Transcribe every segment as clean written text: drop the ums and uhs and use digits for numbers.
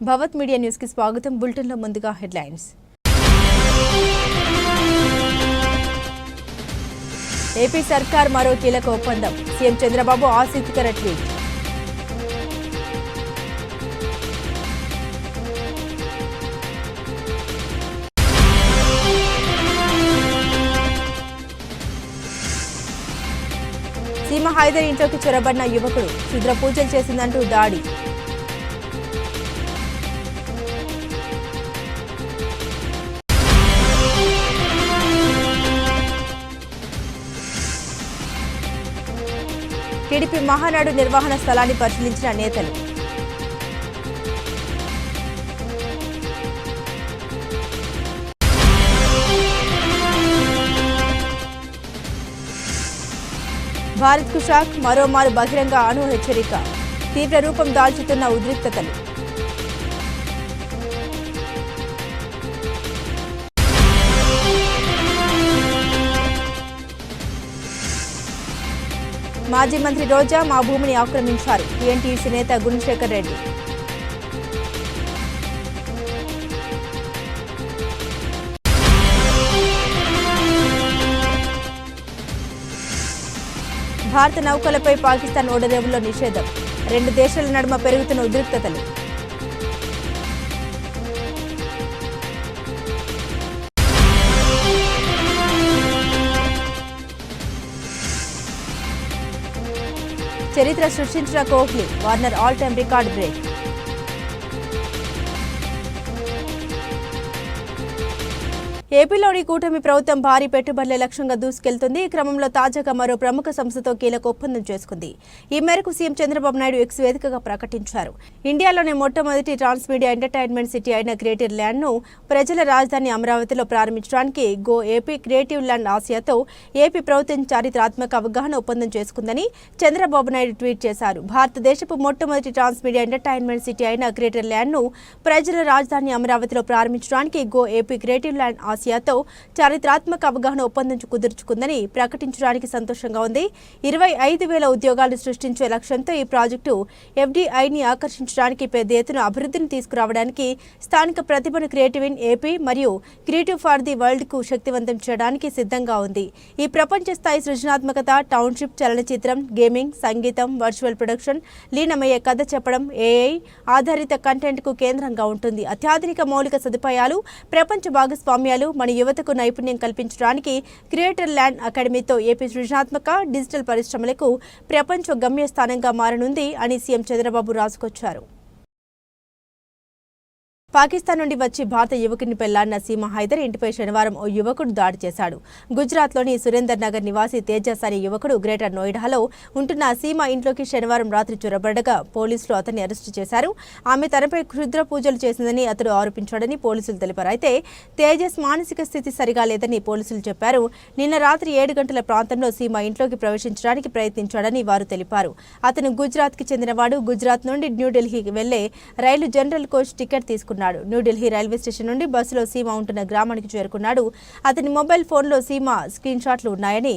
భవత్ media news కి స్వాగతం. Bulletin లో ముందుగా హెడ్లైన్స్. ఏపీ సర్కార్ మరో కీలక ఒప్పందం. సీఎం చంద్రబాబు ఆసక్తికర ట్వీట్. సీమ హైదర్ ఇంట్లోకి చొరబడిన యువకుడు క్షుద్ర పూజలు చేసిందంటూ దాడి. టీడీపీ మహానాడు నిర్వహణ స్థలాన్ని పరిశీలించిన నేతలు. భారత్కు షాక్, మరోమారు బహిరంగ అణు హెచ్చరిక. తీవ్ర రూపం దాల్చుతున్న ఉద్రిక్తతలు. మాజీ మంత్రి రోజా మా భూమిని ఆక్రమించారు. టీఎన్టీయూసీ నేత గుణశేఖర్ రెడ్డి. భారత నౌకలపై పాకిస్తాన్ ఓడరేవుల్లో నిషేధం. రెండు దేశాల నడుమ పెరుగుతున్న ఉద్రిక్తతలు. చరిత్ర సృష్టించిన Kohli, Warner all time record break. ఏపీలోని కూటమి ప్రభుత్వం భారీ పెట్టుబడుల లక్ష్యంగా దూసుకెళ్తుంది. ఈ క్రమంలో తాజాగా మరో ప్రముఖ సంస్థతో కీలక ఒప్పందం చేసుకుంది. ఈ మేరకు సీఎం చంద్రబాబు నాయుడు ఎక్స్ వేదికగా ప్రకటించారు. ఇండియాలోని మొట్టమొదటి ట్రాన్స్మీడియా ఎంటర్టైన్మెంట్ సిటీ అయిన క్రియేటివ్ ల్యాండ్ ను ప్రజల రాజధాని అమరావతిలో ప్రారంభించడానికి గో ఏపీ క్రియేటివ్ ల్యాండ్ ఆసియాతో ఏపీ ప్రభుత్వం చారిత్రాత్మక అవగాహన ఒప్పందం చేసుకుందని చంద్రబాబు నాయుడు ట్వీట్ చేశారు. భారతదేశపు మొట్టమొదటి ట్రాన్స్మీడియా ఎంటర్టైన్మెంట్ సిటీ అయిన క్రియేటివ్ ల్యాండ్ ను ప్రజల రాజధాని అమరావతిలో ప్రారంభించడానికి గో ఏపీ క్రియేటివ్ ల్యాండ్ ఆసియాతో చారిత్రాత్మక అవగాహన ఒప్పందం కుదుర్చుకుందని ప్రకటించడానికి సంతోషంగా ఉంది. 25,000 ఉద్యోగాలు సృష్టించే లక్ష్యంతో ఈ ప్రాజెక్టు ఎఫ్డీఐని ఆకర్షించడానికి, పెద్ద ఎత్తున అభివృద్ధిని తీసుకురావడానికి, స్థానిక ప్రతిభను క్రియేటివ్ ఇన్ ఏపీ మరియు క్రియేటివ్ ఫర్ ది వరల్డ్ కు శక్తివంతం చేయడానికి సిద్ధంగా ఉంది. ఈ ప్రపంచ స్థాయి సృజనాత్మకత, టౌన్షిప్, చలనచిత్రం, గేమింగ్, సంగీతం, వర్చువల్ ప్రొడక్షన్, లీనమయ్యే కథ చెప్పడం, ఏఐ ఆధారిత కంటెంట్ కు కేంద్రంగా ఉంటుంది. అత్యాధునిక మౌలిక సదుపాయాలు, ప్రపంచ భాగస్వామ్యాలు, మన యువతకు నైపుణ్యం కల్పించడానికి క్రియేటర్ ల్యాండ్ అకాడమీతో ఏపీ సృజనాత్మక డిజిటల్ పరిశ్రమలకు ప్రపంచ గమ్యస్థానంగా మారనుంది అని సీఎం చంద్రబాబు రాసుకొచ్చారు. పాకిస్తాన్ నుండి వచ్చి భారత యువకుడిని పెళ్లాడిన సీమ హైదర్ ఇంటిపై శనివారం ఓ యువకుడు దాడి చేశాడు. గుజరాత్లోని సురేందర్ నగర్ నివాసి తేజస్ అనే యువకుడు గ్రేటర్ నోయిడాలో ఉంటున్న సీమ ఇంట్లోకి శనివారం రాత్రి చొరబడగా పోలీసులు అతన్ని అరెస్టు చేశారు. ఆమె తనపై క్షుద్ర పూజలు చేసిందని అతడు ఆరోపించాడని పోలీసులు తెలిపారు. అయితే తేజస్ మానసిక స్థితి సరిగా లేదని పోలీసులు చెప్పారు. నిన్న రాత్రి 7 గంటల ప్రాంతంలో సీమ ఇంట్లోకి ప్రవేశించడానికి ప్రయత్నించాడని వారు తెలిపారు. అతను గుజరాత్కి చెందినవాడు. గుజరాత్ నుండి న్యూఢిల్లీకి వెళ్లే రైలు జనరల్ కోచ్ టికెట్ తీసుకున్నాడు. న్యూఢిల్లీ రైల్వే స్టేషన్ నుండి బస్సులో సీమ ఉంటున్న గ్రామానికి చేరుకున్నాడు. అతని మొబైల్ ఫోన్లో సీమ స్క్రీన్ షాట్లు ఉన్నాయని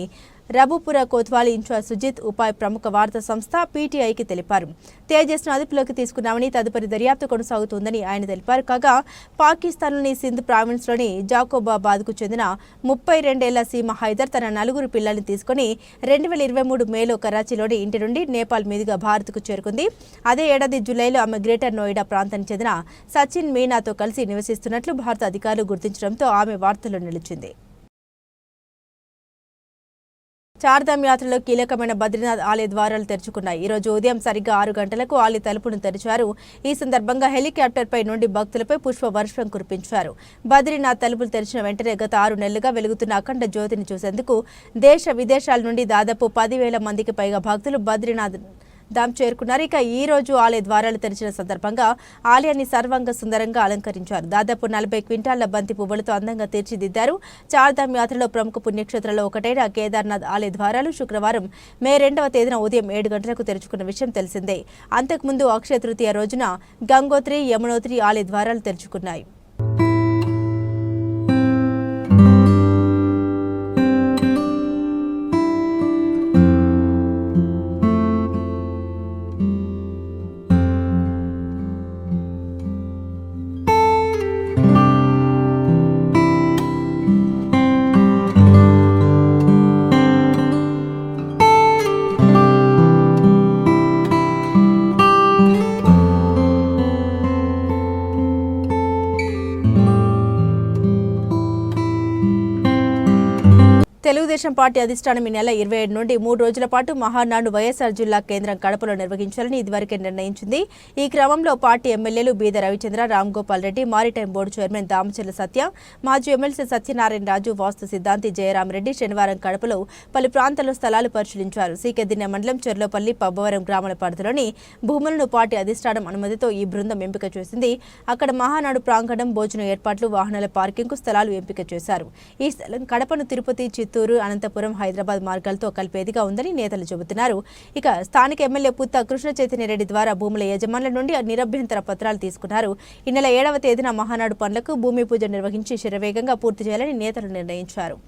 రబుపుర కోత్వాల్ ఇన్ఛార్జ్ సుజిత్ ఉపాయ్ ప్రముఖ వార్తా సంస్థ పీటీఐకి తెలిపారు. తేజస్ను అదుపులోకి తీసుకున్నామని, తదుపరి దర్యాప్తు కొనసాగుతోందని ఆయన తెలిపారు. కాగా పాకిస్తాన్లోని సింధ్ ప్రావిన్స్లోని జాకోబాబాద్కు చెందిన 32 ఏళ్ల సీమ హైదర్ తన 4 పిల్లల్ని తీసుకుని 2023 మేలో కరాచీలోని ఇంటి నుండి నేపాల్ మీదుగా భారత్కు చేరుకుంది. అదే ఏడాది జూలైలో ఆమె గ్రేటర్ నోయిడా ప్రాంతానికి చెందిన సచిన్ మీనాతో కలిసి నివసిస్తున్నట్లు భారత అధికారులు గుర్తించడంతో ఆమె వార్తల్లో నిలిచింది. చార్ధామ్ యాత్రలో కీలకమైన బద్రీనాథ్ ఆలయ ద్వారాలు తెరుచుకున్నాయి. ఈ రోజు ఉదయం సరిగ్గా 6 గంటలకు ఆలయ తలుపును తెరిచారు. ఈ సందర్భంగా హెలికాప్టర్పై నుండి భక్తులపై పుష్ప వర్షం కురిపించారు. బద్రీనాథ్ తలుపులు తెరిచిన వెంటనే గత 6 నెలలుగా వెలుగుతున్న అఖండ జ్యోతిని చూసేందుకు దేశ విదేశాల నుండి దాదాపు 10,000 మందికి పైగా భక్తులు బద్రీనాథ్ ధామ్ చేరుకున్నారు. ఇక ఈ రోజు ఆలయ ద్వారాలు తెరిచిన సందర్భంగా ఆలయాన్ని సర్వాంగ సుందరంగా అలంకరించారు. దాదాపు 40 క్వింటాళ్ల బంతి పువ్వులతో అందంగా తీర్చిదిద్దారు. చార్ధామ్ యాత్రలో ప్రముఖ పుణ్యక్షేత్రాల్లో ఒకటైన కేదార్నాథ్ ఆలయ ద్వారాలు శుక్రవారం మే 2వ తేదీన ఉదయం 7 గంటలకు తెరుచుకున్న విషయం తెలిసిందే. అంతకుముందు అక్షయ తృతీయ రోజున గంగోత్రి, యమునోత్రి ఆలయ ద్వారాలు తెరుచుకున్నాయి. తెలుగుదేశం పార్టీ అధిష్టానం ఈ నెల 27 నుండి 3 రోజుల పాటు మహానాడు వైఎస్ఆర్ జిల్లా కేంద్రం కడపలో నిర్వహించాలని ఇదివరకే నిర్ణయించింది. ఈ క్రమంలో పార్టీ ఎమ్మెల్యేలు Beeda Ravichandra, Ram Gopal Reddy, maritime board chairman Damacharla Satya, మాజీ ఎమ్మెల్సీ సత్యనారాయణ రాజు, వాస్తు సిద్ధాంతి జయరామరెడ్డి శనివారం కడపలో పలు ప్రాంతాల్లో స్థలాలు పరిశీలించారు. సీకెదిన్నె మండలం చెర్లోపల్లి, పబ్బవరం గ్రామాల పరిధిలోని భూములను పార్టీ అధిష్టానం అనుమతితో ఈ బృందం ఎంపిక చేసింది. అక్కడ మహానాడు ప్రాంగణం, భోజన ఏర్పాట్లు, వాహనాల పార్కింగ్కు స్థలాలు ఎంపిక చేశారు. ఈ స్థలం కడపను తిరుపతి, చిత్తూరు, అనంతపురం, హైదరాబాద్ మార్గాలతో కలిపేదిగా ఉందని నేతలు చెబుతున్నారు. ఇక స్థానిక ఎమ్మెల్యే పుత్త కృష్ణ చైతన్య రెడ్డి ద్వారా భూముల యజమానుల నుండి నిరభ్యంతర పత్రాలు తీసుకున్నారు. ఈ నెల 7వ తేదీన మహానాడు పనులకు భూమి పూజ నిర్వహించి శరవేగంగా పూర్తి చేయాలని నేతలు నిర్ణయించారు.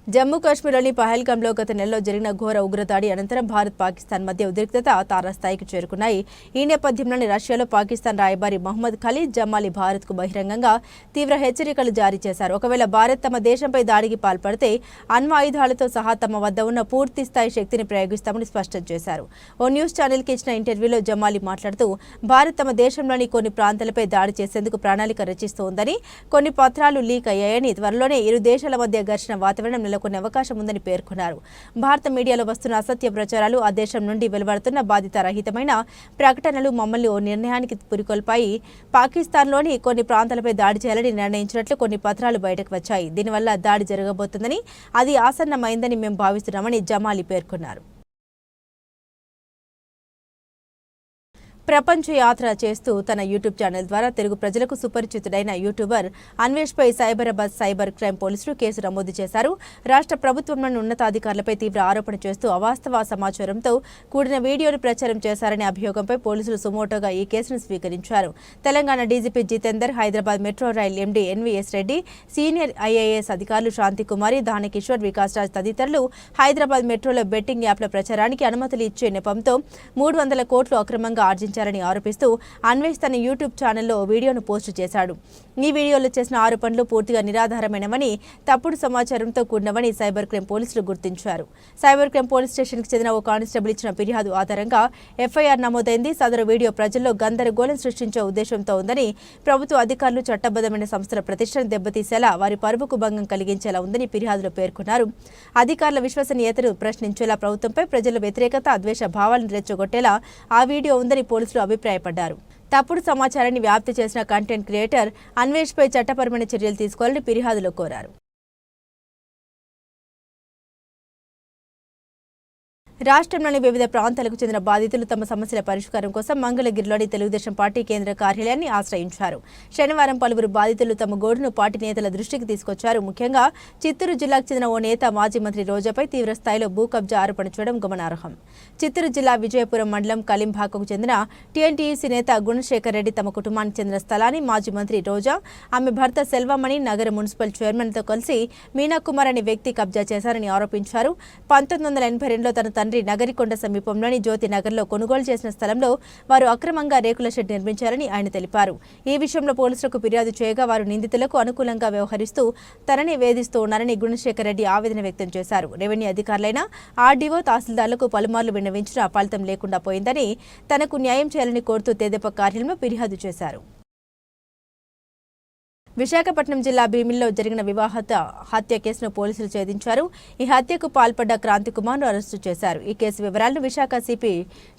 జమ్మూ కాశ్మీర్లోని పహల్గాంలో గత నెలలో జరిగిన ఘోర ఉగ్రదాడి అనంతరం భారత్, పాకిస్తాన్ మధ్య ఉద్రిక్తత తారాస్థాయికి చేరుకున్నాయి. ఈ నేపథ్యంలోని రష్యాలో పాకిస్తాన్ రాయబారి మహమ్మద్ ఖలీద్ జమాలి భారత్కు బహిరంగంగా తీవ్ర హెచ్చరికలు జారీ చేశారు. ఒకవేళ భారత్ తమ దేశంపై దాడికి పాల్పడితే అణ్వాయుధాలతో సహా తమ వద్ద ఉన్న పూర్తి స్థాయి శక్తిని ప్రయోగిస్తామని స్పష్టం చేశారు. ఓ న్యూస్ ఛానల్కి ఇచ్చిన ఇంటర్వ్యూలో జమాలి మాట్లాడుతూ భారత్ తమ దేశంలోని కొన్ని ప్రాంతాలపై దాడి చేసేందుకు ప్రణాళిక రచిస్తోందని, కొన్ని పత్రాలు లీక్ అయ్యాయని, త్వరలోనే ఇరు దేశాల మధ్య ఘర్షణ వాతావరణం కొన్ని అవకాశం ఉందని పేర్కొన్నారు. భారత మీడియాలో వస్తున్న అసత్య ప్రచారాలు, ఆ దేశం నుండి వెలువడుతున్న బాధితరహితమైన ప్రకటనలు మమ్మల్ని ఓ నిర్ణయానికి పురికొల్పాయి. పాకిస్తాన్లోని కొన్ని ప్రాంతాలపై దాడి చేయాలని నిర్ణయించినట్లు కొన్ని పత్రాలు బయటకు వచ్చాయి. దీనివల్ల దాడి జరగబోతుందని, అది ఆసన్నమైందని మేము భావిస్తున్నామని జమాలి పేర్కొన్నారు. ప్రపంచ యాత్ర చేస్తూ తన యూట్యూబ్ ఛానల్ ద్వారా తెలుగు ప్రజలకు సుపరిచితుడైన యూట్యూబర్ అన్వేష్పై సైబరాబాద్ సైబర్ క్రైమ్ పోలీసులు కేసు నమోదు చేశారు. రాష్ట్ర ప్రభుత్వంలోని ఉన్నతాధికారులపై తీవ్ర ఆరోపణ చేస్తూ అవాస్తవ సమాచారంతో కూడిన వీడియోను ప్రచారం చేశారనే అభియోగంపై పోలీసులు సుమోటోగా ఈ కేసును స్వీకరించారు. Telangana DGP Jitender, Hyderabad metro rail MD NVS Reddy, senior IAS అధికారులు శాంతికుమారి, దానకిషోర్, వికాస్ రాజ్ తదితరులు హైదరాబాద్ మెట్రోలో బెట్టింగ్ యాప్ల ప్రచారానికి అనుమతులు ఇచ్చే నెపంతో 300 కోట్లు అక్రమంగా ఆర్జించారు ఆరోపిస్తూ అన్వేష్ తన యూట్యూబ్ ఛానల్లో వీడియోను పోస్టు చేశాడు. ఈ వీడియోలో చేసిన ఆరోపణలు పూర్తిగా నిరాధారమైనవని, తప్పుడు సమాచారంతో కూడినవని సైబర్ క్రైమ్ పోలీసులు గుర్తించారు. సైబర్ క్రైమ్ పోలీస్ స్టేషన్కి చెందిన ఓ కానిస్టేబుల్ ఇచ్చిన ఫిర్యాదు ఆధారంగా ఎఫ్ఐఆర్ నమోదైంది. సదరు వీడియో ప్రజల్లో గందరగోళం సృష్టించే ఉద్దేశంతో ఉందని, ప్రభుత్వ అధికారులు చట్టబద్ధమైన సంస్థల ప్రతిష్టను దెబ్బతీసేలా, వారి పరువుకు భంగం కలిగించేలా ఉందని ఫిర్యాదులో పేర్కొన్నారు. అధికారుల విశ్వసనీయతను ప్రశ్నించేలా, ప్రభుత్వంపై ప్రజల వ్యతిరేకత, ద్వేష భావాలను రెచ్చగొట్టేలా ఆ వీడియో ఉందని పోలీసులు అభిప్రాయపడ్డారు. తప్పుడు సమాచారాన్ని వ్యాప్తి చేసిన కంటెంట్ క్రియేటర్ అన్వేష్పై చట్టపరమైన చర్యలు తీసుకోవాలని ఫిర్యాదులో కోరారు. రాష్ట్రంలోని వివిధ ప్రాంతాలకు చెందిన బాధితులు తమ సమస్యల పరిష్కారం కోసం మంగళగిరిలోని తెలుగుదేశం పార్టీ కేంద్ర కార్యాలయాన్ని ఆశ్రయించారు. శనివారం పలువురు బాధితులు తమ గోడును పార్టీ నేతల దృష్టికి తీసుకొచ్చారు. ముఖ్యంగా చిత్తూరు జిల్లాకు చెందిన ఓ నేత మాజీ మంత్రి రోజాపై తీవ్ర స్థాయిలో భూ కబ్జా ఆరోపణ చేయడం గమనార్హం. చిత్తూరు జిల్లా విజయపురం మండలం కలింభాకకు చెందిన టీఎన్టీయూసీ నేత గుణశేఖర్ రెడ్డి తమ కుటుంబానికి చెందిన స్థలాన్ని మాజీ మంత్రి రోజా, ఆమె భర్త సెల్వమణి, నగర మున్సిపల్ చైర్మన్తో కలిసి మీనాకుమార్ అనే వ్యక్తి కబ్జా చేశారని ఆరోపించారు. 1982లో తన తండ్రి నగరికొండ సమీపంలోని జ్యోతి నగర్లో కొనుగోలు చేసిన స్థలంలో వారు అక్రమంగా రేకుల షెడ్ నిర్మించారని ఆయన తెలిపారు. ఈ విషయంలో పోలీసులకు ఫిర్యాదు చేయగా వారు నిందితులకు అనుకూలంగా వ్యవహరిస్తూ తనని వేధిస్తూ ఉన్నారని గుణశేఖర్ రెడ్డి ఆవేదన వ్యక్తం చేశారు. రెవెన్యూ అధికారులైన ఆర్డీఓ, తహసీల్దార్లకు పలుమార్లు విన్నవించినా ఫలితం లేకుండా పోయిందని, తనకు న్యాయం చేయాలని కోరుతూ తెదేపా కార్యాలయంలో ఫిర్యాదు చేశారు. విశాఖపట్నం జిల్లా భీమిల్లో జరిగిన వివాహత హత్య కేసును పోలీసులు ఛేదించారు. ఈ హత్యకు పాల్పడ్డ క్రాంతికుమార్ను అరెస్టు చేశారు. ఈ కేసు వివరాలను విశాఖ సిపి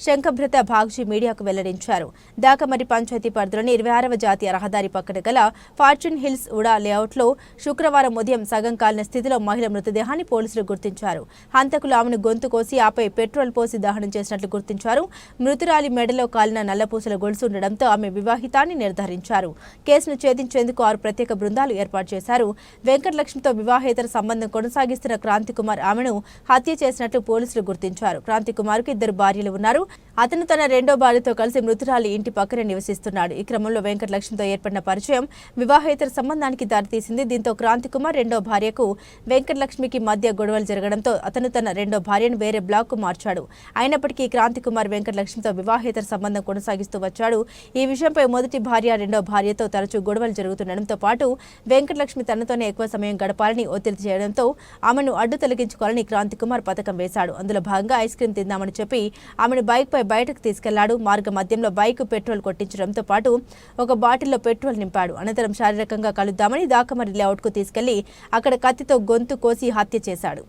శంఖభృత భాగ్జీ మీడియాకు వెల్లడించారు. దాకమరి పంచాయతీ పరిధిలోని 26వ జాతీయ రహదారి పక్కన గల ఫార్చ్యూన్ హిల్స్ ఉడా లేఅవుట్లో శుక్రవారం ఉదయం సగం కాలిన స్థితిలో మహిళ మృతదేహాన్ని పోలీసులు గుర్తించారు. హంతకులు ఆమెను గొంతు కోసి ఆపై పెట్రోల్ పోసి దహనం చేసినట్లు గుర్తించారు. మృతురాలి మెడలో కాలిన నల్లపూసల గొలుసు ఉండడంతో ఆమె వివాహితాన్ని నిర్ధారించారు. కేసును ఛేదించేందుకు ప్రత్యేక బృందాలు ఏర్పాటు చేశారు. వెంకటలక్ష్మితో వివాహేతర సంబంధం కొనసాగిస్తున్న క్రాంతికుమార్ ఆమెను హత్య చేసినట్లు పోలీసులు గుర్తించారు. క్రాంతికుమార్కు 2 భార్యలు ఉన్నారు. అతను తన రెండో భార్యతో కలిసి మృతురాలి ఇంటి పక్కనే నివసిస్తున్నాడు. ఈ క్రమంలో వెంకటలక్ష్మితో ఏర్పడిన పరిచయం వివాహేతర సంబంధానికి దారితీసింది. దీంతో క్రాంతికుమార్ రెండో భార్యకు వెంకటలక్ష్మికి మధ్య గొడవలు జరగడంతో అతను తన రెండో భార్యను వేరే బ్లాక్కు మార్చాడు. అయినప్పటికీ క్రాంతికుమార్ వెంకటలక్ష్మితో వివాహేతర సంబంధం కొనసాగిస్తూ వచ్చాడు. ఈ విషయంపై మొదటి భార్య, రెండో భార్యతో తరచూ గొడవలు జరుగుతుండడంతో పాటు వెంకటలక్ష్మి తనతోనే ఎక్కువ సమయం గడపాలని ఒత్తిడి చేయడంతో ఆమెను అడ్డు తొలగించుకోవాలని క్రాంతికుమార్ పథకం వేశాడు. అందులో భాగంగా ఐస్ క్రీం తిందామని చెప్పి ఆమెను బైక్పై బయటకు తీసుకెళ్లాడు. మార్గ మధ్యంలో బైక్ పెట్రోల్ కొట్టించడంతో పాటు ఒక బాటిల్లో పెట్రోల్ నింపాడు. అనంతరం శారీరకంగా కలుద్దామని దాకమరి లేఅవుట్కు తీసుకెళ్లి అక్కడ కత్తితో గొంతు కోసి హత్య చేశాడు.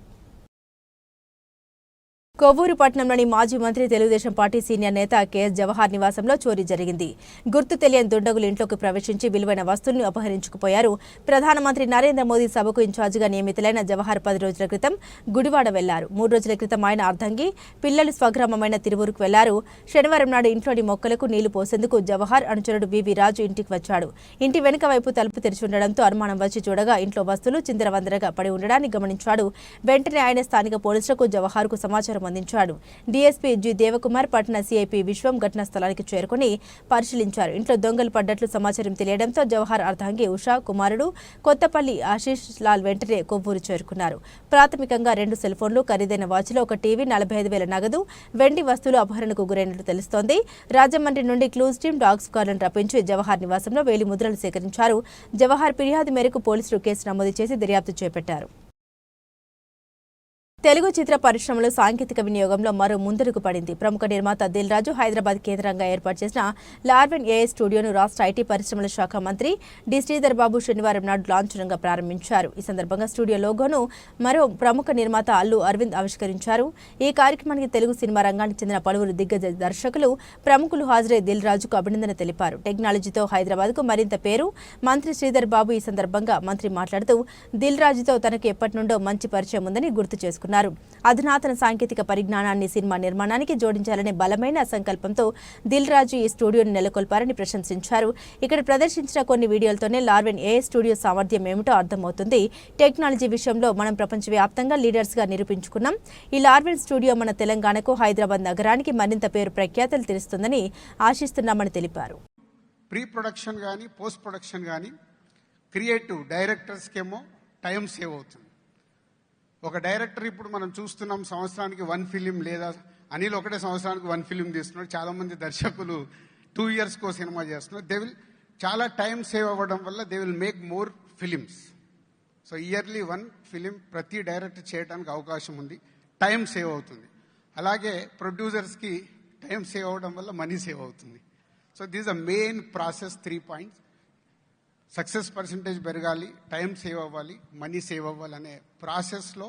కొవ్వూరు పట్టణంలోని మాజీ మంత్రి తెలుగుదేశం పార్టీ సీనియర్ నేత కేఎస్ జవహర్ నివాసంలో చోరీ జరిగింది. గుర్తు తెలియని దుండగులు ఇంట్లోకి ప్రవేశించి విలువైన వస్తువులను అపహరించుకుపోయారు. ప్రధానమంత్రి నరేంద్ర మోదీ సభకు ఇన్ఛార్జిగా నియమితులైన జవహర్ 10 రోజుల క్రితం గుడివాడ వెళ్లారు. 3 రోజుల క్రితం ఆయన అర్ధంగి పిల్లలు స్వగ్రామమైన తిరువూరుకు వెళ్లారు. శనివారం నాడు ఇంట్లోని మొక్కలకు నీళ్లు పోసేందుకు జవహర్ అనుచరుడు వివి రాజు ఇంటికి వచ్చాడు. ఇంటి వెనుక వైపు తలుపు తెరిచి ఉండడంతో అనుమానం వచ్చి చూడగా ఇంట్లో వస్తువులు చిందరవందరగా పడి ఉండడాన్ని గమనించాడు. వెంటనే ఆయన స్థానిక పోలీసులకు జవహర్కు సమాచారం అందించాడు. డీఎస్పీ జి దేవకుమార్, పట్టణ సిఐపి విశ్వం ఘటనా స్థలానికి చేరుకుని పరిశీలించారు. ఇంట్లో దొంగలు పడ్డట్లు సమాచారం తెలియడంతో జవహర్ అర్ధాంగి ఉషా కుమారుడు కొత్తపల్లి ఆశీష్ లాల్ వెంటనే కొవ్వూరు చేరుకున్నారు. ప్రాథమికంగా 2 సెల్ ఫోన్లు, ఖరీదైన వాచ్లు, ఒక టీవీ, 45,000 నగదు, వెండి వస్తువులు అపహరణకు గురైనట్లు తెలుస్తోంది. రాజమండ్రి నుండి క్లూజ్ టీమ్ డాగ్ స్క్వాడ్ను రప్పించి జవహర్ నివాసంలో వేలి ముద్రలు సేకరించారు. జవహర్ ఫిర్యాదు మేరకు పోలీసులు కేసు నమోదు చేసి దర్యాప్తు చేపట్టారు. తెలుగు చిత్ర పరిశ్రమలో సాంకేతిక వినియోగంలో మరో ముందడుగు పడింది. ప్రముఖ నిర్మాత దిల్ రాజు హైదరాబాద్ కేంద్రంగా ఏర్పాటు చేసిన లార్వెన్ ఏఐ స్టూడియోను రాష్ట్ర ఐటీ పరిశ్రమల శాఖ మంత్రి డి శ్రీధర్ బాబు శనివారం నాడు లాంఛనంగా ప్రారంభించారు. ఈ సందర్భంగా స్టూడియో లోగోను మరో ప్రముఖ నిర్మాత అల్లు అరవింద్ ఆవిష్కరించారు. ఈ కార్యక్రమానికి తెలుగు సినిమా రంగానికి చెందిన పలువురు దిగ్గజ దర్శకులు, ప్రముఖులు హాజరై దిల్ రాజుకు అభినందన తెలిపారు. టెక్నాలజీతో హైదరాబాద్కు మరింత పేరు. మంత్రి శ్రీధర్ బాబు ఈ సందర్భంగా మంత్రి మాట్లాడుతూ దిల్ రాజుతో తనకు ఎప్పటి నుండో మంచి పరిచయం ఉందని గుర్తు చేసుకున్నారు. అధునాతన సాంకేతిక పరిజ్ఞానాన్ని సినిమా నిర్మాణానికి జోడించాలనే బలమైన సంకల్పంతో దిల్ రాజు ఈ స్టూడియోను నెలకొల్పారని ప్రశంసించారు. ఇక్కడ ప్రదర్శించిన కొన్ని వీడియోలతోనే లార్వెన్ ఏఐ స్టూడియో సామర్థ్యం ఏమిటో అర్థమవుతుంది. టెక్నాలజీ విషయంలో మనం ప్రపంచవ్యాప్తంగా లీడర్స్గా నిరూపించుకున్నాం. ఈ లార్వెన్ స్టూడియో మన తెలంగాణకు, హైదరాబాద్ నగరానికి మరింత పేరు ప్రఖ్యాతలు తెలుస్తుందని ఆశిస్తున్నామని తెలిపారు. ప్రీ ప్రొడక్షన్ కానీ, పోస్ట్ ప్రొడక్షన్ కానీ, క్రియేటివ్ డైరెక్టర్స్కేమో టైం సేవ్ అవుతుంది. ఒక డైరెక్టర్ ఇప్పుడు మనం చూస్తున్నాం సంవత్సరానికి 1 ఫిలిం, లేదా అనిల్ ఒకటే సంవత్సరానికి 1 ఫిలిం తీస్తున్నారు. చాలామంది దర్శకులు 2 ఇయర్స్కో సినిమా చేస్తున్నారు. దే విల్ చాలా టైం సేవ్ అవ్వడం వల్ల they will make more films. So yearly 1 film ప్రతి డైరెక్టర్ చేయడానికి అవకాశం ఉంది. టైం సేవ్ అవుతుంది. అలాగే ప్రొడ్యూసర్స్కి టైం సేవ్ అవ్వడం వల్ల మనీ సేవ్ అవుతుంది. So this a main process. 3 points: success percentage పెరగాలి, టైం సేవ్ అవ్వాలి, మనీ సేవ్ అవ్వాలి. అనే ప్రాసెస్లో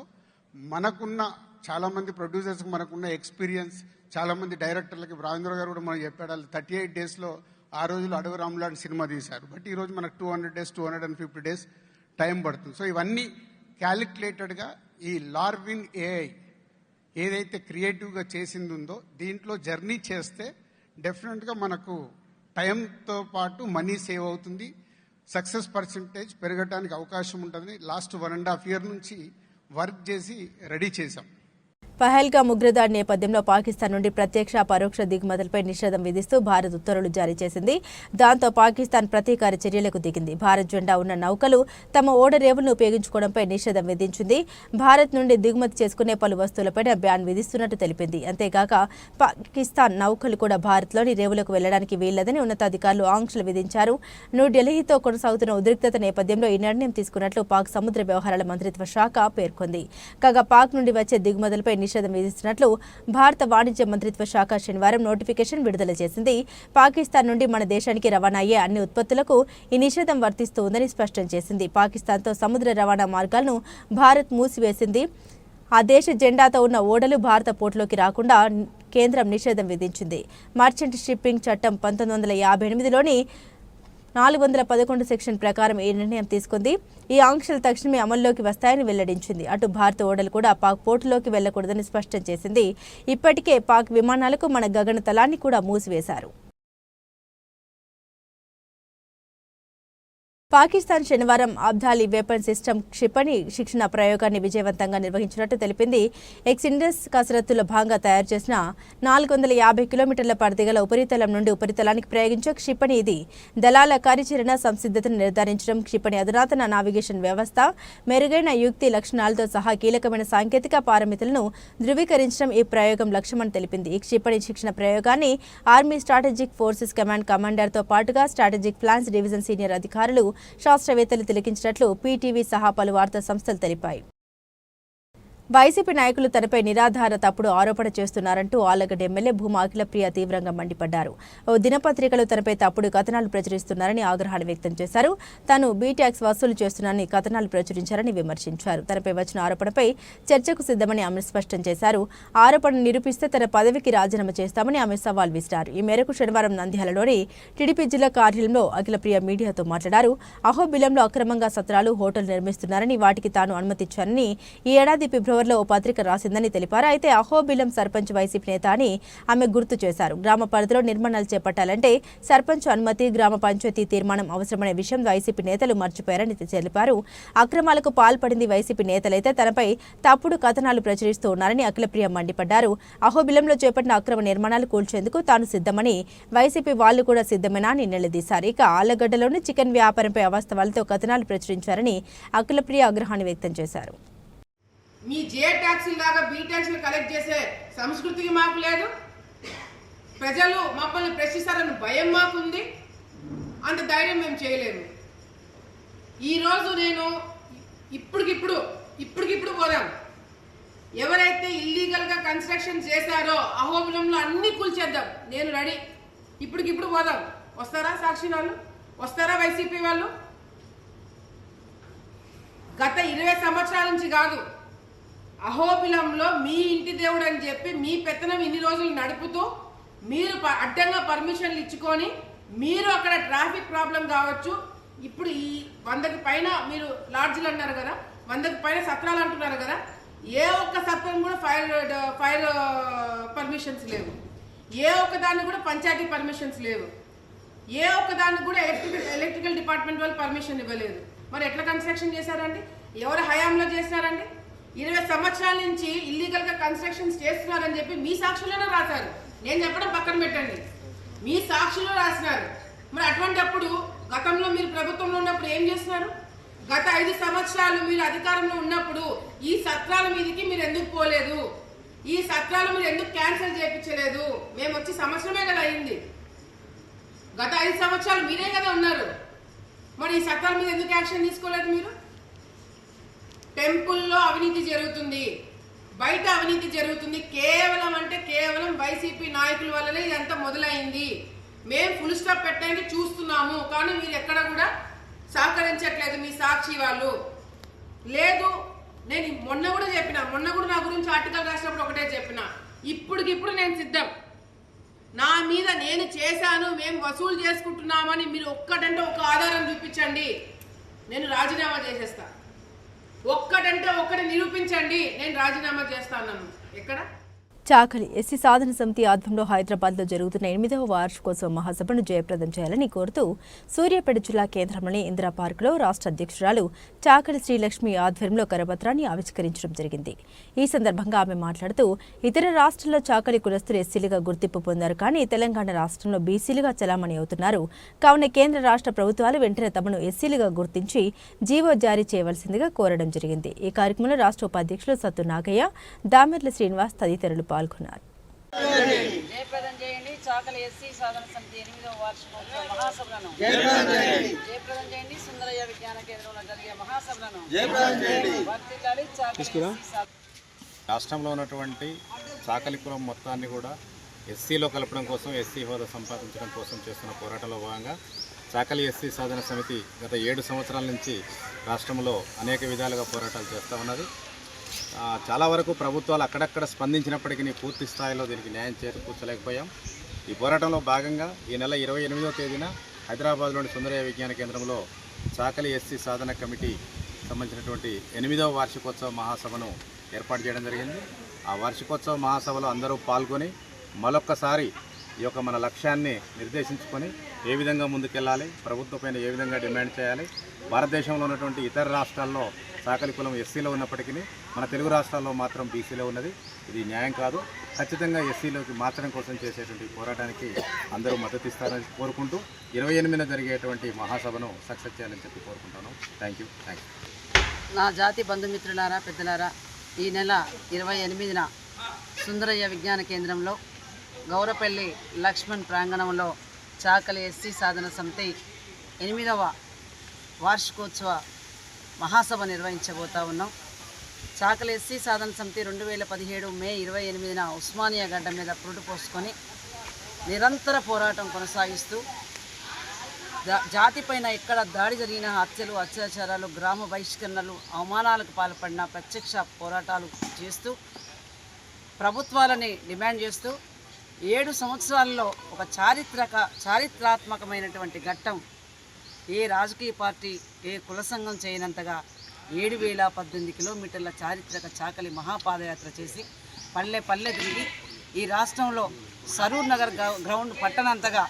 మనకున్న చాలామంది ప్రొడ్యూసర్స్కి మనకున్న ఎక్స్పీరియన్స్, చాలామంది డైరెక్టర్లకి, రాజేంద్ర గారు కూడా మనం చెప్పాడు, 38 డేస్లో ఆ రోజులు అడవి రాములాంటి సినిమా తీశారు. బట్ ఈరోజు మనకు 200 డేస్, 250 డేస్ టైం పడుతుంది. సో ఇవన్నీ క్యాలిక్యులేటెడ్గా ఈ లార్విన్ ఏఐ ఏదైతే క్రియేటివ్గా చేసింది ఉందో దీంట్లో జర్నీ చేస్తే డెఫినెట్గా మనకు టైంతో పాటు మనీ సేవ్ అవుతుంది, సక్సెస్ పర్సంటేజ్ పెరగడానికి అవకాశం ఉంటుంది. లాస్ట్ 1.5 ఇయర్ నుంచి వర్క్ చేసి రెడీ చేశాం. పహల్గామ్ ఉగ్రదాడి నేపథ్యంలో పాకిస్తాన్ నుండి ప్రత్యక్ష, పరోక్ష దిగుమతులపై నిషేధం విధిస్తూ భారత్ ఉత్తర్వులు జారీ చేసింది. దాంతో పాకిస్తాన్ ప్రతీకార చర్యలకు దిగింది. భారత్ జెండా ఉన్న నౌకలు తమ ఓడరేవులను ఉపయోగించుకోవడంపై నిషేధం విధించింది. భారత్ నుండి దిగుమతి చేసుకునే పలు వస్తువులపై బ్యాన్ విధిస్తున్నట్టు తెలిపింది. అంతేగాక పాకిస్తాన్ నౌకలు కూడా భారత్లోని రేవులకు వెళ్లడానికి వీల్లేదని ఉన్నతాధికారులు ఆంక్షలు విధించారు. న్యూఢిల్లీతో కొనసాగుతున్న ఉద్రిక్తత నేపథ్యంలో ఈ నిర్ణయం తీసుకున్నట్లు పాక్ సముద్ర వ్యవహారాల మంత్రిత్వ శాఖ పేర్కొంది. కాగా పాక్ నుండి వచ్చే దిగుమతులపై నిషేధం విధిస్తున్నట్లు భారత వాణిజ్య మంత్రిత్వ శాఖ శనివారం నోటిఫికేషన్ విడుదల చేసింది. పాకిస్తాన్ నుండి మన దేశానికి రవాణా అయ్యే అన్ని ఉత్పత్తులకు ఈ నిషేధం వర్తిస్తూ ఉందని స్పష్టం చేసింది. పాకిస్తాన్తో సముద్ర రవాణా మార్గాలను భారత్ మూసివేసింది. ఆ దేశ జెండాతో ఉన్న ఓడలు భారత పోర్టులోకి రాకుండా కేంద్రం నిషేధం విధించింది. మర్చెంట్ షిప్పింగ్ చట్టం 1958లోని 411 సెక్షన్ ప్రకారం ఈ నిర్ణయం తీసుకుంది. ఈ ఆంక్షలు తక్షణమే అమల్లోకి వస్తాయని వెల్లడించింది. అటు భారత ఓడలు కూడా పాక్ పోర్టులోకి వెళ్లకూడదని స్పష్టం చేసింది. ఇప్పటికే పాక్ విమానాలకు మన గగనతలాన్ని కూడా మూసివేశారు. పాకిస్తాన్ శనివారం అబ్దాలీ వెపన్ సిస్టమ్ క్షిపణి శిక్షణ ప్రయోగాన్ని విజయవంతంగా నిర్వహించినట్టు తెలిపింది. ఎక్సిండస్ కసరత్తులో భాగంగా తయారు చేసిన 450 కిలోమీటర్ల పరిధిగల ఉపరితలం నుండి ఉపరితలానికి ప్రయోగించే క్షిపణి ఇది. దళాల కార్యాచరణ సంసిద్ధతను నిర్ధారించడం, క్షిపణి అధునాతన నావిగేషన్ వ్యవస్థ, మెరుగైన యుక్తి లక్షణాలతో సహా కీలకమైన సాంకేతిక పారామితులను ధృవీకరించడం ఈ ప్రయోగం లక్ష్యమని తెలిపింది. ఈ క్షిపణి శిక్షణ ప్రయోగాన్ని ఆర్మీ స్ట్రాటజిక్ ఫోర్సెస్ కమాండర్తో పాటుగా స్ట్రాటజిక్ ప్లాన్స్ డివిజన్ సీనియర్ అధికారులు, శాస్త్రవేత్తలు తిలకించినట్లు పీటీవీ సహా పలు వార్తా సంస్థలు తెలిపాయి. వైసీపీ నాయకులు తనపై నిరాధార తప్పుడు ఆరోపణ చేస్తున్నారంటూ ఆళ్లగడ్డ ఎమ్మెల్యే భూమా అఖిలప్రియ తీవ్రంగా మండిపడ్డారు. ఓ దినపత్రికలో తనపై తప్పుడు కథనాలు ప్రచురిస్తున్నారని ఆగ్రహాన్ని వ్యక్తం చేశారు. తాను బీటాక్స్ వసూలు చేస్తున్నారని కథనాలు ప్రచురించారని విమర్శించారు. తనపై వచ్చిన ఆరోపణపై చర్చకు సిద్ధమని ఆమె స్పష్టం చేశారు. ఆరోపణ నిరూపిస్తే తన పదవికి రాజీనామా చేస్తామని ఆమె సవాల్ విసిరారు. ఈ మేరకు శనివారం నంద్యాలలోని టీడీపీ జిల్లా కార్యాలయంలో అఖిలప్రియ మీడియాతో మాట్లాడారు. అహోబిలంలో అక్రమంగా సత్రాలు, హోటల్ నిర్మిస్తున్నారని, వాటికి తాను అనుమతిచ్చానని ఈ ఏడాది ఫిబ్రవరిలో ఓ పత్రిక రాసిందని తెలిపారు. అయితే అహోబిలం సర్పంచ్ వైసీపీ నేత అని ఆమె గుర్తు చేశారు. గ్రామ పరిధిలో నిర్మాణాలు చేపట్టాలంటే సర్పంచ్ అనుమతి, గ్రామ పంచాయతీ తీర్మానం అవసరమనే విషయం వైసీపీ నేతలు మర్చిపోయారని తెలిపారు. అక్రమాలకు పాల్పడింది వైసీపీ నేతలైతే తనపై తప్పుడు కథనాలు ప్రచురిస్తూ ఉన్నారని అఖిలప్రియ మండిపడ్డారు. అహోబిలంలో చేపట్టిన అక్రమ నిర్మాణాలు కూల్చేందుకు తాను సిద్ధమని, వైసీపీ వాళ్లు కూడా సిద్ధమేనా అని నిలదీశారు. ఇక ఆళ్లగడ్డలోని చికెన్ వ్యాపారంపై అవాస్తవాలతో కథనాలు ప్రచురించారని అఖిలప్రియ ఆగ్రహాన్ని వ్యక్తం చేశారు. మీ జే ట్యాక్సీల లాగా బీ ట్యాక్సీలు కలెక్ట్ చేసే సంస్కృతికి మాకు లేదు. ప్రజలు మమ్మల్ని ప్రశ్నిస్తారని భయం మాకుంది. అంత ధైర్యం మేము చేయలేము. ఈరోజు నేను ఇప్పటికిప్పుడు పోదాం. ఎవరైతే ఇల్లీగల్గా కన్స్ట్రక్షన్ చేశారో అహోబిలంలో అన్ని కూల్చేద్దాం. నేను రెడీ. ఇప్పటికిప్పుడు పోదాం. వస్తారా సాక్షి వాళ్ళు? వస్తారా వైసీపీ వాళ్ళు? గత 20 సంవత్సరాల నుంచి కాదు, అహోబిలంలో మీ ఇంటి దేవుడు అని చెప్పి మీ పెత్తనం ఇన్ని రోజులు నడుపుతూ మీరు అడ్డంగా పర్మిషన్లు ఇచ్చుకొని మీరు అక్కడ ట్రాఫిక్ ప్రాబ్లం కావచ్చు. ఇప్పుడు ఈ 100కి పైన మీరు లాడ్జ్లు అన్నారు కదా, 100కి పైన సత్రాలు అంటున్నారు కదా, ఏ ఒక్క సత్రం కూడా ఫైర్ పర్మిషన్స్ లేవు. ఏ ఒక్క దానికి కూడా పంచాయతీ పర్మిషన్స్ లేవు. ఏ ఒక్క దానికి కూడా ఎలక్ట్రికల్ డిపార్ట్మెంట్ వాళ్ళు పర్మిషన్ ఇవ్వలేదు. మరి ఎట్లా కన్స్ట్రక్షన్ చేశారండి? ఎవరు హయాంలో చేశారండి? 20 సంవత్సరాల నుంచి ఇల్లీగల్గా కన్స్ట్రక్షన్స్ చేస్తున్నారని చెప్పి మీ సాక్షుల్లోనే రాశారు. నేను చెప్పడం పక్కన పెట్టండి, మీ సాక్షులు రాసినారు. మరి అటువంటిప్పుడు గతంలో మీరు ప్రభుత్వంలో ఉన్నప్పుడు ఏం చేస్తున్నారు? గత 5 సంవత్సరాలు మీరు అధికారంలో ఉన్నప్పుడు ఈ సత్రాల మీదకి మీరు ఎందుకు పోలేదు? ఈ సత్రాలు మీరు ఎందుకు క్యాన్సిల్ చేయించలేదు? మేము వచ్చి సంవత్సరమే కదా అయింది. గత 5 సంవత్సరాలు మీరే కదా ఉన్నారు. మరి ఈ సత్రాల మీద ఎందుకు యాక్షన్ తీసుకోలేదు మీరు? టెంపుల్లో అవినీతి జరుగుతుంది, బయట అవినీతి జరుగుతుంది. కేవలం వైసీపీ నాయకుల వల్లనే ఇదంతా మొదలైంది. మేము ఫుల్ స్టాప్ పెట్టడానికి చూస్తున్నాము, కానీ మీరు ఎక్కడ కూడా సహకరించట్లేదు. మీ సాక్షి వాళ్ళు లేదు. నేను మొన్న కూడా నా గురించి ఆర్టికల్ రాసినప్పుడు ఒకటే చెప్పిన, ఇప్పటికిప్పుడు నేను సిద్ధం. నా మీద నేను చేశాను, మేము వసూలు చేసుకుంటున్నామని మీరు ఒక్కటంటే ఒక ఆధారం చూపించండి, నేను రాజీనామా చేసేస్తా. ఒక్కటి నిరూపించండి, నేను రాజీనామా చేస్తాను. ఎక్కడ? చాకలి ఎస్సీ సాధన సమితి ఆధ్వర్యంలో హైదరాబాద్లో జరుగుతున్న 8వ వార్షికోత్సవ మహాసభను జయప్రదం చేయాలని కోరుతూ సూర్యాపేట జిల్లా కేంద్రంలోని ఇందిరా పార్కులో రాష్ట్ర అధ్యక్షురాలు చాకలి శ్రీలక్ష్మి ఆధ్వర్యంలో కరపత్రాన్ని ఆవిష్కరించడం జరిగింది. ఈ సందర్భంగా ఆమె మాట్లాడుతూ, ఇతర రాష్ట్రాల్లో చాకలి కులస్తులు ఎస్సీలుగా గుర్తింపు పొందారు, కానీ తెలంగాణ రాష్ట్రంలో బీసీలుగా చలామణి అవుతున్నారు. కావున కేంద్ర రాష్ట్ర ప్రభుత్వాలు వెంటనే తమను ఎస్సీలుగా గుర్తించి జీవో జారీ చేయవలసిందిగా కోరడం జరిగింది. ఈ కార్యక్రమంలో రాష్ట్ర ఉపాధ్యక్షులు సత్తు నాగయ్య, దామెర్ల శ్రీనివాస్ తదితరులు పాల్గొన్నారు. జయప్రదం చేయండి చాకలి ఎస్సీ సాధన సమితి 8వ వార్షికోత్సవ మహాసభలను. జయప్రదం చేయండి సుందరయ్య విజ్ఞాన కేంద్రంలో జరిగే మహాసభలను. వర్ధిల్లాలి చాకలి ఎస్సీ సాధన. రాష్ట్రంలో ఉన్నటువంటి చాకలి కులం మొత్తాన్ని కూడా ఎస్సీలో కలపడం కోసం, ఎస్సీ హోదా సంపాదించడం కోసం చేస్తున్న పోరాటంలో భాగంగా చాకలి ఎస్సీ సాధన సమితి గత 7 సంవత్సరాల నుంచి రాష్ట్రంలో అనేక విధాలుగా పోరాటాలు చేస్తూ ఉన్నది. చాలా వరకు ప్రభుత్వాలు అక్కడక్కడ స్పందించినప్పటికీ పూర్తి స్థాయిలో దీనికి న్యాయం చేకూర్చలేకపోయాం. ఈ పోరాటంలో భాగంగా ఈ నెల 28వ తేదీన హైదరాబాద్లోని సుందరయ్య విజ్ఞాన కేంద్రంలో చాకలి ఎస్సీ సాధన కమిటీ సంబంధించినటువంటి 8వ వార్షికోత్సవ మహాసభను ఏర్పాటు చేయడం జరిగింది. ఆ వార్షికోత్సవ మహాసభలో అందరూ పాల్గొని మరొక్కసారి ఈ యొక్క మన లక్ష్యాన్ని నిర్దేశించుకొని ఏ విధంగా ముందుకెళ్ళాలి, ప్రభుత్వంపైన ఏ విధంగా డిమాండ్ చేయాలి, భారతదేశంలో ఉన్నటువంటి ఇతర రాష్ట్రాల్లో చాకలి కులం ఎస్సీలో ఉన్నప్పటికీ మన తెలుగు రాష్ట్రాల్లో మాత్రం బీసీలో ఉన్నది. ఇది న్యాయం కాదు. ఖచ్చితంగా ఎస్సీలోకి మార్చడం కోసం చేసేటువంటి పోరాటానికి అందరూ మద్దతు ఇస్తారని కోరుకుంటూ 28న జరిగేటువంటి మహాసభను సక్సెస్ చేయాలని చెప్పి కోరుకుంటాను. Thank you. నా జాతి బంధుమిత్రులారా, పెద్దలారా, ఈ నెల 28న సుందరయ్య విజ్ఞాన కేంద్రంలో గౌరపల్లి లక్ష్మణ్ ప్రాంగణంలో చాకలి ఎస్సీ సాధన సమితి 8వ వార్షికోత్సవ మహాసభ నిర్వహించబోతా ఉన్నాం. చాకలి ఎస్సీ సాధన సమితి 2017 మే 28న ఉస్మానియా గడ్డ మీద పురుడు పోసుకొని నిరంతర పోరాటం కొనసాగిస్తూ జాతిపైన ఎక్కడ దాడి జరిగిన హత్యలు, అత్యాచారాలు, గ్రామ బహిష్కరణలు, అవమానాలకు పాల్పడిన ప్రత్యక్ష పోరాటాలు చేస్తూ ప్రభుత్వాలని డిమాండ్ చేస్తూ 7 సంవత్సరాల్లో ఒక చారిత్రాత్మకమైనటువంటి ఘట్టం ఏ రాజకీయ పార్టీ, ఏ కుల సంఘం చేయనంతగా 7,018 కిలోమీటర్ల చారిత్రక చాకలి మహాపాదయాత్ర చేసి పల్లె పల్లె తిరిగి ఈ రాష్ట్రంలో సరూర్ నగర్ గ్రౌండ్ పట్టణంతగా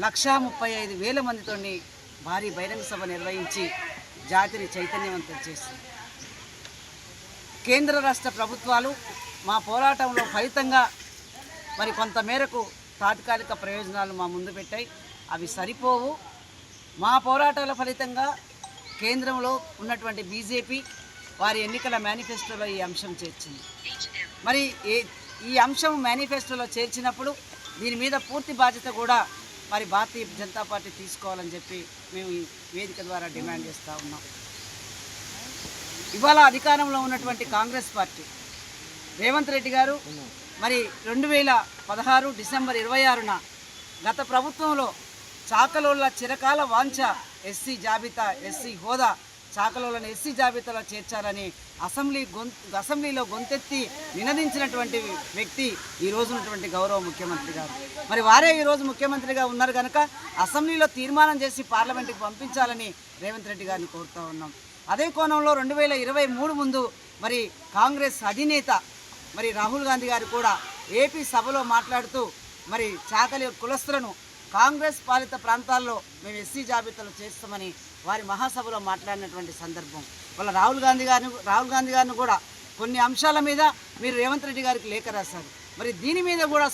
135,000 మందితో భారీ బహిరంగ సభ నిర్వహించి జాతిని చైతన్యవంతం చేసింది. కేంద్ర రాష్ట్ర ప్రభుత్వాలు మా పోరాటంలో ఫలితంగా మరి కొంతమేరకు తాత్కాలిక ప్రయోజనాలు మా ముందు పెట్టాయి. అవి సరిపోవు. మా పోరాటాల ఫలితంగా కేంద్రంలో ఉన్నటువంటి బీజేపీ వారి ఎన్నికల మేనిఫెస్టోలో ఈ అంశం చేర్చింది. మరి ఈ అంశం మేనిఫెస్టోలో చేర్చినప్పుడు దీని మీద పూర్తి బాధ్యత కూడా మరి భారతీయ జనతా పార్టీ తీసుకోవాలని చెప్పి మేము ఈ వేదిక ద్వారా డిమాండ్ చేస్తూ ఉన్నాం. ఇవాళ అధికారంలో ఉన్నటువంటి కాంగ్రెస్ పార్టీ రేవంత్ రెడ్డి గారు మరి 2016 డిసెంబర్ 26న గత ప్రభుత్వంలో చాకలోళ్ళ చిరకాల వాంఛ ఎస్సీ జాబితా, ఎస్సీ హోదా, చాకలోళ్ళని ఎస్సీ జాబితాలో చేర్చాలని అసెంబ్లీలో గొంతెత్తి నినదించినటువంటి వ్యక్తి ఈ రోజు ఉన్నటువంటి గౌరవ ముఖ్యమంత్రి గారు. మరి వారే ఈరోజు ముఖ్యమంత్రిగా ఉన్నారు కనుక అసెంబ్లీలో తీర్మానం చేసి పార్లమెంటుకి పంపించాలని రేవంత్ రెడ్డి గారిని కోరుతూ ఉన్నాం. అదే కోణంలో 2023 ముందు మరి కాంగ్రెస్ అధినేత మరి రాహుల్ గాంధీ గారు కూడా ఏపీ సభలో మాట్లాడుతూ మరి చాకలి కులస్తులను కాంగ్రెస్ పాలిత ప్రాంతాల్లో మేము ఎస్సీ జాబితాలో చేస్తామని వారి మహాసభలో మాట్లాడినటువంటి సందర్భం. వాళ్ళ రాహుల్ గాంధీ గారిని కూడా కొన్ని అంశాల మీద మీరు రేవంత్ రెడ్డి గారికి లేఖ రాశారు. మరి దీని మీద కూడా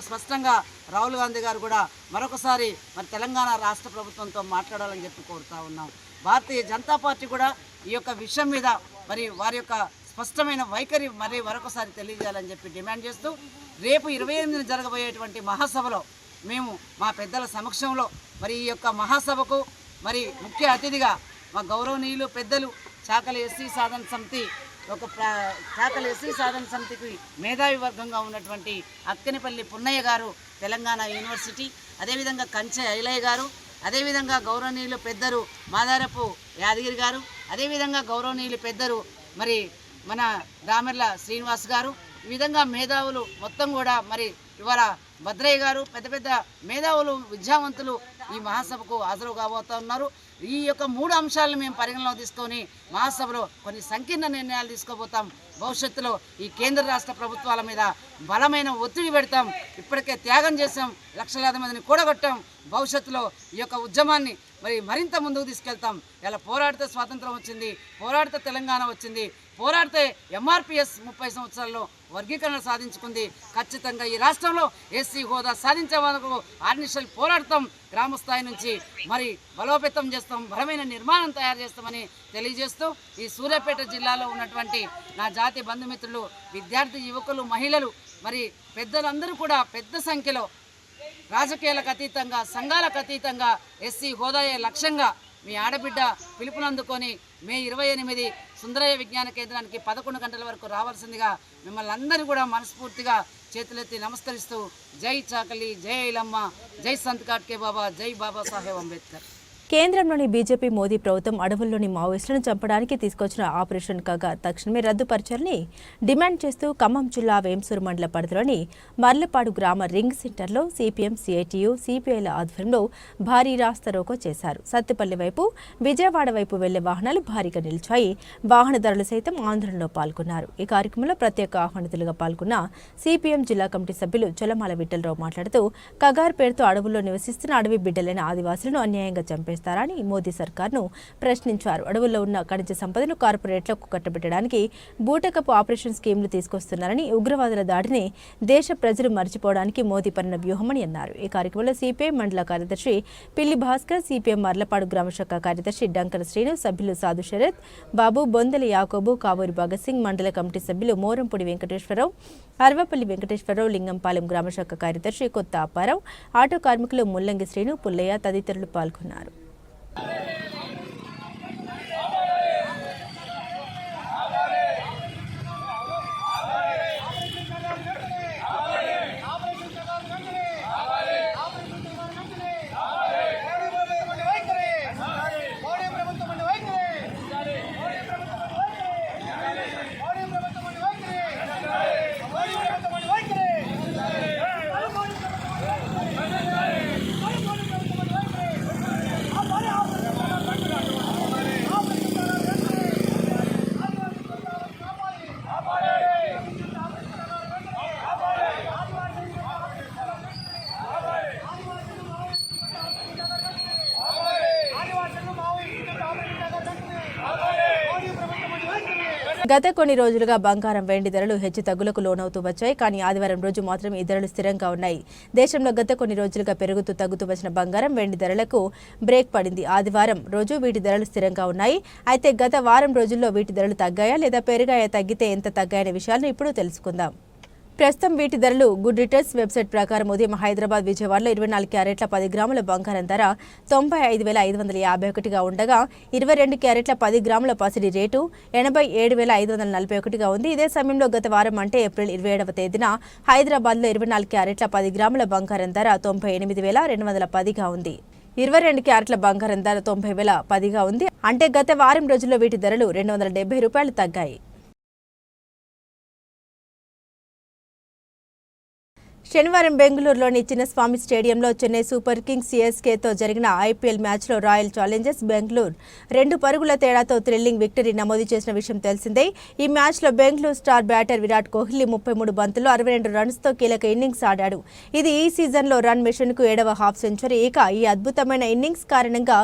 స్పష్టంగా రాహుల్ గాంధీ గారు కూడా మరొకసారి మరి తెలంగాణ రాష్ట్ర ప్రభుత్వంతో మాట్లాడాలని చెప్పి కోరుతా ఉన్నాం. భారతీయ జనతా పార్టీ కూడా ఈ యొక్క విషయం మీద మరి వారి యొక్క స్పష్టమైన వైఖరి మరి మరొకసారి తెలియజేయాలని చెప్పి డిమాండ్ చేస్తూ రేపు 28న జరగబోయేటువంటి మహాసభలో మేము మా పెద్దల సమక్షంలో మరి ఈ యొక్క మహాసభకు మరి ముఖ్య అతిథిగా మా గౌరవనీయులు పెద్దలు చాకలి ఎస్సీ సాధన సమితికి మేధావి వర్గంగా ఉన్నటువంటి అక్కనిపల్లి పున్నయ్య గారు తెలంగాణ యూనివర్సిటీ, అదేవిధంగా కంచె ఐలయ్య గారు, అదేవిధంగా గౌరవనీయులు పెద్దలు మాదారపు యాదగిరి గారు, అదేవిధంగా గౌరవనీయులు పెద్దలు మరి మన దామెర్ల శ్రీనివాస్ గారు, ఈ విధంగా మేధావులు మొత్తం కూడా మరి ఇవాళ భద్రయ్య గారు, పెద్ద పెద్ద మేధావులు, విద్యావంతులు ఈ మహాసభకు హాజరు కాబోతూ ఉన్నారు. ఈ యొక్క 3 అంశాలను మేము పరిగణలో తీసుకొని మహాసభలో కొన్ని సంకీర్ణ నిర్ణయాలు తీసుకోబోతాం. భవిష్యత్తులో ఈ కేంద్ర రాష్ట్ర ప్రభుత్వాల మీద బలమైన ఒత్తిడి పెడతాం. ఇప్పటికే త్యాగం చేసాం, లక్షలాది మందిని కూడగొట్టాం. భవిష్యత్తులో ఈ యొక్క ఉద్యమాన్ని మరి మరింత ముందుకు తీసుకెళ్తాం. ఇలా పోరాడితే స్వాతంత్రం వచ్చింది, పోరాడితే తెలంగాణ వచ్చింది, పోరాడితే ఎంఆర్పిఎస్ 30 సంవత్సరాల్లో వర్గీకరణ సాధించుకుంది. ఖచ్చితంగా ఈ రాష్ట్రంలో ఎస్సీ హోదా సాధించే వరకు ఆర్నిషల్ పోరాడతాం. గ్రామ స్థాయి నుంచి మరి బలోపేతం చేస్తాం, బలమైన నిర్మాణం తయారు చేస్తామని తెలియజేస్తూ ఈ సూర్యాపేట జిల్లాలో ఉన్నటువంటి నా జాతి బంధుమిత్రులు, విద్యార్థి యువకులు, మహిళలు మరి పెద్దలందరూ కూడా పెద్ద సంఖ్యలో రాజకీయాలకు అతీతంగా, సంఘాలకు అతీతంగా ఎస్సీ హోదాయే లక్ష్యంగా మీ ఆడబిడ్డ పిలుపునందుకొని మే 28 సుందరయ్య విజ్ఞాన కేంద్రానికి 11 గంటల వరకు రావాల్సిందిగా మిమ్మల్ని అందరూ కూడా మనస్ఫూర్తిగా చేతులెత్తి నమస్కరిస్తూ జై చాకలి, జై ఐలమ్మ, జై సంత్ కాట్కే బాబా, జై బాబాసాహెబ్ అంబేద్కర్. కేంద్రంలోని బీజేపీ మోదీ ప్రభుత్వం అడవుల్లోని మావోయిస్టులను చంపడానికి తీసుకొచ్చిన ఆపరేషన్ కగార్ తక్షణమే రద్దుపరచాలని డిమాండ్ చేస్తూ ఖమ్మం జిల్లా వేంసూరు మండల పరిధిలోని మర్లపాడు గ్రామ రింగ్ సెంటర్లో సిపిఎం, సిఐటియు, సిపిఐల ఆధ్వర్యంలో భారీ రాస్తారోకో చేశారు. సత్తుపల్లి వైపు, విజయవాడ వైపు వెళ్లే వాహనాలు భారీగా నిలిచాయి. వాహనదారులు సైతం ఆందోళనలో పాల్గొన్నారు. ఈ కార్యక్రమంలో ప్రత్యేక ఆహ్వానితులుగా పాల్గొన్న సిపిఎం జిల్లా కమిటీ సభ్యులు చొలమాల విఠలరావు మాట్లాడుతూ కగార్ పేరుతో అడవుల్లో నివసిస్తున్న అడవి బిడ్డలైన ఆదివాసులను అన్యాయంగా చంపేస్తారు ని మోదీ సర్కార్ను ప్రశ్నించారు. అడవుల్లో ఉన్న ఖనిజ సంపదను కార్పొరేట్లకు కట్టబెట్టడానికి బూటకపు ఆపరేషన్ స్కీమ్లు తీసుకొస్తున్నారని, ఉగ్రవాదుల దాడిని దేశ ప్రజలు మర్చిపోవడానికి మోదీ పన్న వ్యూహమని అన్నారు. ఈ కార్యక్రమంలో సిపిఐ మండల కార్యదర్శి పిల్లి భాస్కర్, సిపిఎం మర్లపాడు గ్రామశాఖ కార్యదర్శి డంకర శ్రీను, సభ్యులు సాధు శరత్ బాబు, బొందలి యాకోబు, కావూరి భగత్ సింగ్, మండల కమిటీ సభ్యులు మోరంపూడి వెంకటేశ్వరరావు, అరవపల్లి వెంకటేశ్వరరావు, లింగంపాలెం గ్రామశాఖ కార్యదర్శి కొత్త అప్పారావు, ఆటో కార్మికులు ముల్లంగి శ్రీను, పుల్లయ్య తదితరులు పాల్గొన్నారు. గత కొన్ని రోజులుగా బంగారం వెండి ధరలు హెచ్చుతగ్గులకు లోనవుతూ వచ్చాయి. కానీ ఆదివారం రోజు మాత్రం ఈ ధరలు స్థిరంగా ఉన్నాయి. దేశంలో గత కొన్ని రోజులుగా పెరుగుతూ తగ్గుతూ వచ్చిన బంగారం వెండి ధరలకు బ్రేక్ పడింది. ఆదివారం రోజు వీటి ధరలు స్థిరంగా ఉన్నాయి. అయితే గత వారం రోజుల్లో వీటి ధరలు తగ్గాయా లేదా పెరిగాయా, తగ్గితే ఎంత తగ్గాయనే విషయాలను ఇప్పుడు తెలుసుకుందాం. ప్రస్తుతం వీటి ధరలు గుడ్ రిటర్న్స్ వెబ్సైట్ ప్రకారం ఉదయం హైదరాబాద్, విజయవాడలో 24 క్యారెట్ల 10 గ్రాముల బంగారం ధర 95,551గా ఉండగా 22 క్యారెట్ల 10 గ్రాముల పసిడి రేటు 87,541గా ఉంది. ఇదే సమయంలో గత వారం అంటే ఏప్రిల్ 27వ తేదీన హైదరాబాద్లో 24 క్యారెట్ల 10 గ్రాముల బంగారం ధర 98,210గా ఉంది. 22 క్యారెట్ల బంగారం ధర 90,010గా ఉంది. అంటే గత వారం రోజుల్లో వీటి ధరలు ₹270 తగ్గాయి. శనివారం బెంగళూరులోని చిన్నస్వామి స్టేడియంలో చెన్నై సూపర్ కింగ్స్ CSKతో జరిగిన IPL మ్యాచ్లో రాయల్ ఛాలెంజర్స్ బెంగళూరు 2 పరుగుల తేడాతో థ్రిల్లింగ్ విక్టరీ నమోదు చేసిన విషయం తెలిసిందే. ఈ మ్యాచ్లో బెంగళూరు స్టార్ బ్యాటర్ విరాట్ కోహ్లీ 33 బంతుల్లో 62 రన్స్తో కీలక ఇన్నింగ్స్ ఆడాడు. ఇది ఈ సీజన్లో రన్ మిషన్కు 7వ హాఫ్ సెంచరీ. ఇక ఈ అద్భుతమైన ఇన్నింగ్స్ కారణంగా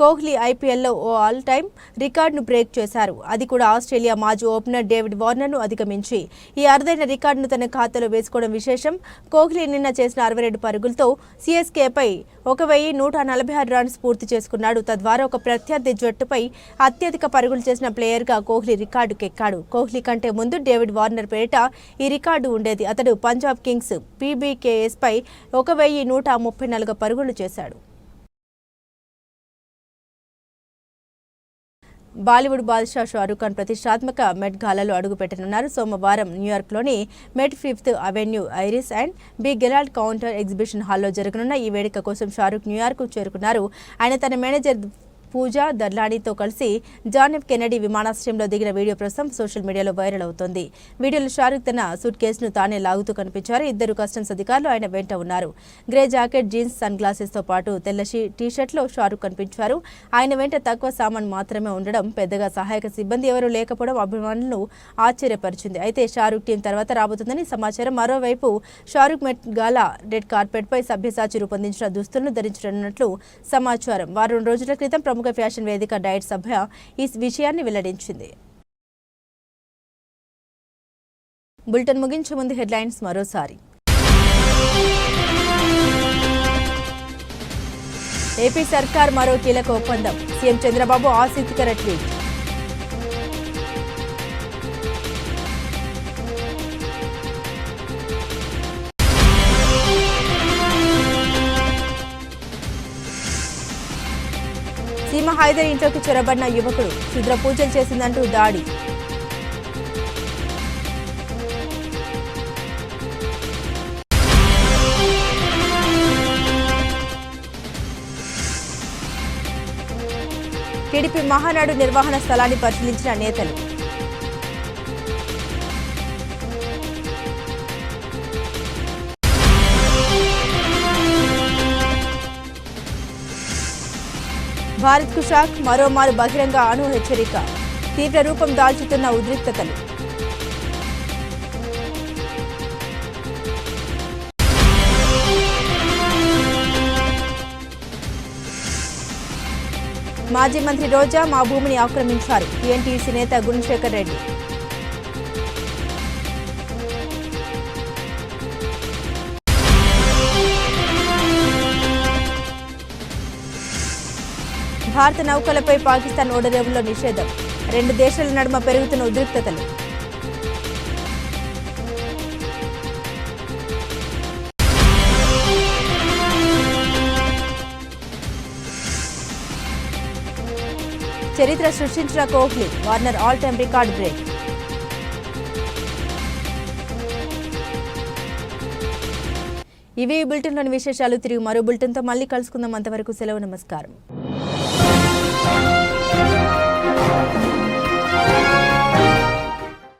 కోహ్లీ IPLలో ఓ ఆల్ టైమ్ రికార్డును బ్రేక్ చేశారు. అది కూడా ఆస్ట్రేలియా మాజీ ఓపెనర్ డేవిడ్ వార్నర్ను అధిగమించి. ఈ అరుదైన రికార్డును తన ఖాతాలో వేసుకోవడం విశేషం. కోహ్లీ నిన్న చేసిన 62 పరుగులతో CSKపై 1,146 రన్స్ పూర్తి చేసుకున్నాడు. తద్వారా ఒక ప్రత్యర్థి జట్టుపై అత్యధిక పరుగులు చేసిన ప్లేయర్గా కోహ్లీ రికార్డుకెక్కాడు. కోహ్లీ కంటే ముందు డేవిడ్ వార్నర్ పేరిట ఈ రికార్డు ఉండేది. అతడు పంజాబ్ కింగ్స్ PBKSపై 1,134 పరుగులు చేశాడు. బాలీవుడ్ బాద్షా షారూఖ్ ఖాన్ ప్రతిష్టాత్మక మెట్ గాలాలో అడుగుపెట్టనున్నారు. సోమవారం న్యూయార్క్లోని Met 5th avenue Iris and B Gerald Cantor exhibition హాల్లో జరగనున్న ఈ వేడుక కోసం షారూఖ్ న్యూయార్క్ చేరుకున్నారు. ఆయన తన మేనేజర్ పూజా దర్లానీతో కలిసి జాన్ F కెనడీ విమానాశ్రయంలో దిగిన వీడియో ప్రస్తుతం సోషల్ మీడియాలో వైరల్ అవుతోంది. వీడియోలో షారూఖ్ తన సూట్ కేసును తానే లాగుతూ కనిపించారు. ఇద్దరు కస్టమ్స్ అధికారులు ఆయన వెంట ఉన్నారు. గ్రే జాకెట్, జీన్స్, సన్ గ్లాసెస్తో పాటు తెల్ల టీ-షర్ట్లో షారూఖ్ కనిపించారు. ఆయన వెంట తక్కువ సామాన్ మాత్రమే ఉండడం, పెద్దగా సహాయక సిబ్బంది ఎవరూ లేకపోవడం అభిమానులను ఆశ్చర్యపరిచింది. అయితే షారూఖ్ టీం తర్వాత రాబోతుందని సమాచారం. మరోవైపు షారూఖ్ మెట్ గాలా రెడ్ కార్పెట్పై సభ్యసాచి రూపొందించిన దుస్తులను ధరించనున్నట్లు సమాచారం. వారం రోజుల క్రితం ప్రముఖ ఫ్యాషన్ వేదిక డైట్ సభ్య ఈ విషయాన్ని వెల్లడించింది. బులెటిన్ ముగించే ముందు హెడ్లైన్స్ మరోసారి. ఏపీ సర్కార్ మరో కీలక ఒప్పందం. సీఎం చంద్రబాబు ఆసక్తికర ట్వీట్. సీమ హైదర్ ఇంట్లోకి చొరబడిన యువకుడు క్షుద్ర పూజలు చేసిందంటూ దాడి. టీడీపీ మహానాడు నిర్వహణ స్థలాన్ని పరిశీలించిన నేతలు. భారత్కు షాక్, మరోమారు బహిరంగ అణు హెచ్చరిక. తీవ్ర రూపం దాల్చుతున్న ఉద్రిక్తతలు. మాజీ మంత్రి రోజా మా భూమిని ఆక్రమించారు. TNTC నేత గుణశేఖర్ రెడ్డి. భారత నౌకలపై పాకిస్తాన్ ఓడరేవుల్లో నిషేధం. 2 దేశాల నడుమ పెరుగుతున్న ఉద్రిక్తతలు. చరిత్ర సృష్టించిన Kohli, Warner all time record break. ఇవి ఈ బులెటిన్లోని విశేషాలు. తిరిగి మరో బులెటిన్తో మళ్ళీ కలుసుకుందాం. అంతవరకు సెలవు, నమస్కారం.